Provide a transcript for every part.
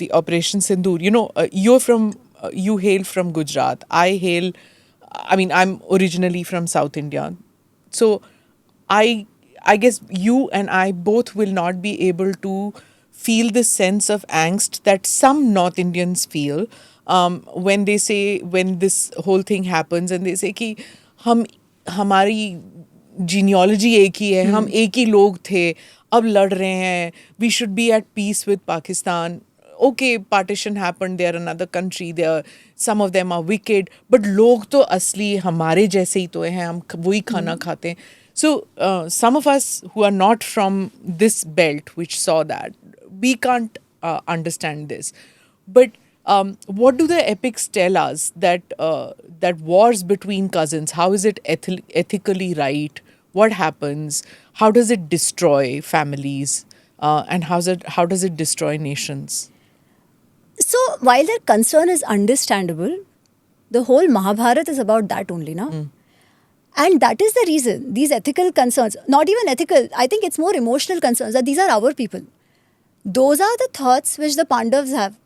the Operation Sindoor. You hail from Gujarat. I'm originally from South India. So I guess you and I both will not be able to feel the sense of angst that some North Indians feel when they say, when this whole thing happens and they say कि हम हमारी genealogy एक ही है, हम एक ही लोग थे, अब लड़ रहे हैं, we should be at peace with Pakistan. Okay, partition happened, they are another country, some of them are wicked, but लोग तो असली हमारे जैसे ही तो हैं, हम वही खाना खाते हैं. So some of us who are not from this belt, which saw that, we can't understand this. But what do the epics tell us that wars between cousins? How is it ethically right? What happens? How does it destroy families? And how does it destroy nations? So while their concern is understandable, the whole Mahabharata is about that only, na? And that is the reason these ethical concerns, not even ethical, I think it's more emotional concerns, that these are our people. Those are the thoughts which the Pandavas have.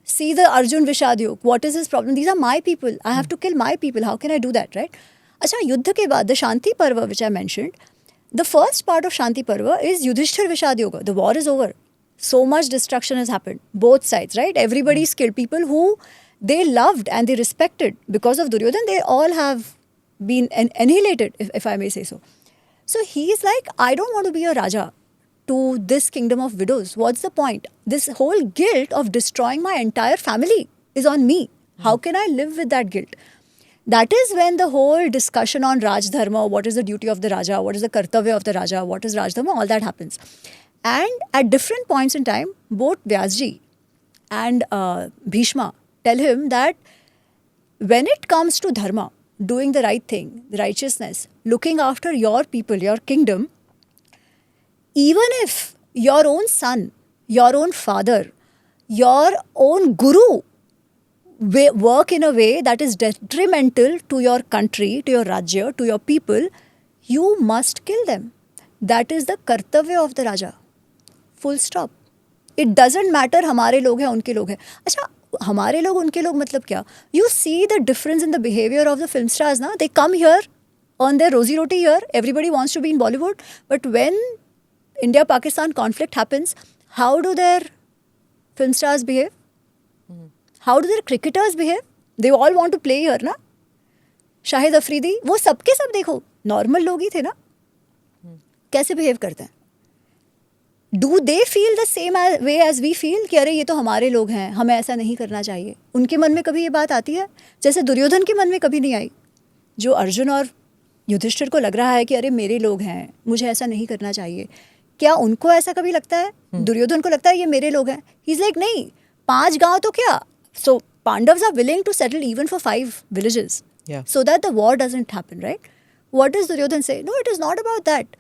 See the Arjun Vishadyog, what is his problem? These are my people. I have to kill my people. How can I do that, right? Acha, Yuddha ke baad, the Shanti Parva which I mentioned, the first part of Shanti Parva is Yudhishthir Vishadyoga. The war is over. So much destruction has happened. Both sides, right? Everybody's killed. People who they loved and they respected because of Duryodhan, they all have been annihilated, if I may say so. So he's like, I don't want to be a Raja to this kingdom of widows. What's the point? This whole guilt of destroying my entire family is on me. How can I live with that guilt? That is when the whole discussion on Raj Dharma, what is the duty of the Raja, what is the Kartavya of the Raja, what is Raj Dharma, all that happens. And at different points in time, both Vyasji and Bhishma tell him that when it comes to Dharma, doing the right thing, the righteousness, looking after your people, your kingdom, even if your own son, your own father, your own guru work in a way that is detrimental to your country, to your Rajya, to your people, you must kill them. That is the Kartavya of the Raja. Full stop. It doesn't matter हमारे लोग हैं, उनके लोग हैं. अच्छा, हमारे लोग उनके लोग मतलब क्या? You see the difference in the behavior of the film stars, na? They come here, earn their rosy roti here, everybody wants to be in Bollywood, but when India-Pakistan conflict happens, how do their film stars behave? How do their cricketers behave? They all want to play here, na? Shahid Afridi, वो सबके सब देखो, normal लोग ही थे ना? कैसे behave करते हैं? Do they feel the same way as we feel कि अरे ये तो हमारे लोग हैं, हमें ऐसा नहीं करना चाहिए? उनके मन में कभी ये बात आती है? जैसे दुर्योधन के मन में कभी नहीं आई. जो अर्जुन और युधिष्ठिर को लग रहा है कि अरे मेरे लोग हैं, मुझे ऐसा नहीं करना चाहिए, क्या उनको ऐसा कभी लगता है? दुर्योधन को लगता है ये मेरे लोग हैं. ही इज लाइक नहीं, 5 गांव तो क्या. So Pandavs are willing to settle even for 5 villages so that the war doesn't happen, right? What does Duryodhan say? No, it is not about that.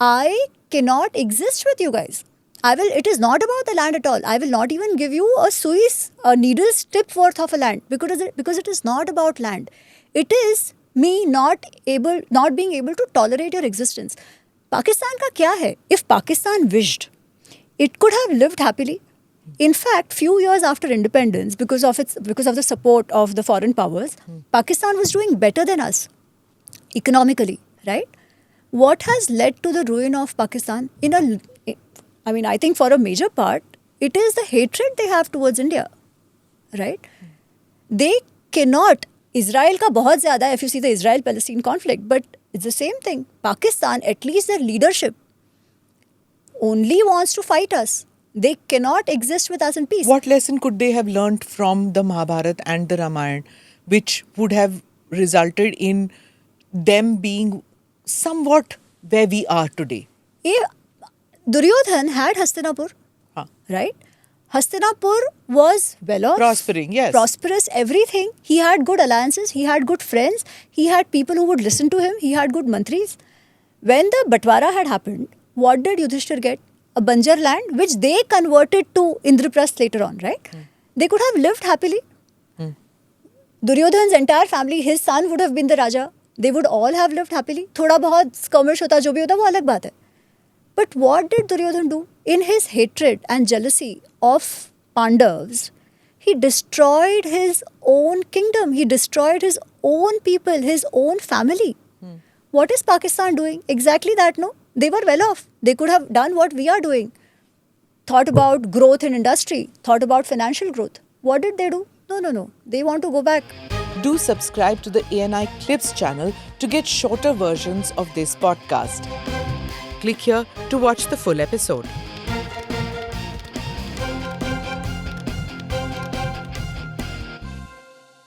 I cannot exist with you guys. It is not about the land at all. I will not even give you a needle's tip worth of a land because it is not about land. It is me not being able to tolerate your existence. Pakistan ka kya hai? If Pakistan wished, it could have lived happily. In fact, few years after independence, because of the support of the foreign powers, Pakistan was doing better than us economically, right? What has led to the ruin of Pakistan? I think for a major part, it is the hatred they have towards India, right? They cannot. Israel ka bahut zyada, if you see the Israel-Palestine conflict, but it's the same thing. Pakistan, at least their leadership, only wants to fight us. They cannot exist with us in peace. What lesson could they have learnt from the Mahabharata and the Ramayana, which would have resulted in them being somewhat where we are today? Duryodhan had Hastinapur, right? Hastinapur was well off. Prospering, yes. Prosperous, everything. He had good alliances. He had good friends. He had people who would listen to him. He had good mantris. When the Batwara had happened, what did Yudhishthir get? A Banjar land, which they converted to Indraprasth later on, right? They could have lived happily. Duryodhan's entire family, his son would have been the Raja. They would all have lived happily. Thoda bahut skirmish hota, jo bhi hota, wo alag baat hai. But what did Duryodhan do? In his hatred and jealousy of Pandavas, he destroyed his own kingdom. He destroyed his own people, his own family. What is Pakistan doing? Exactly that, no? They were well off. They could have done what we are doing. Thought about growth in industry, thought about financial growth. What did they do? No. They want to go back. Do subscribe to the ANI Clips channel to get shorter versions of this podcast. Click here to watch the full episode.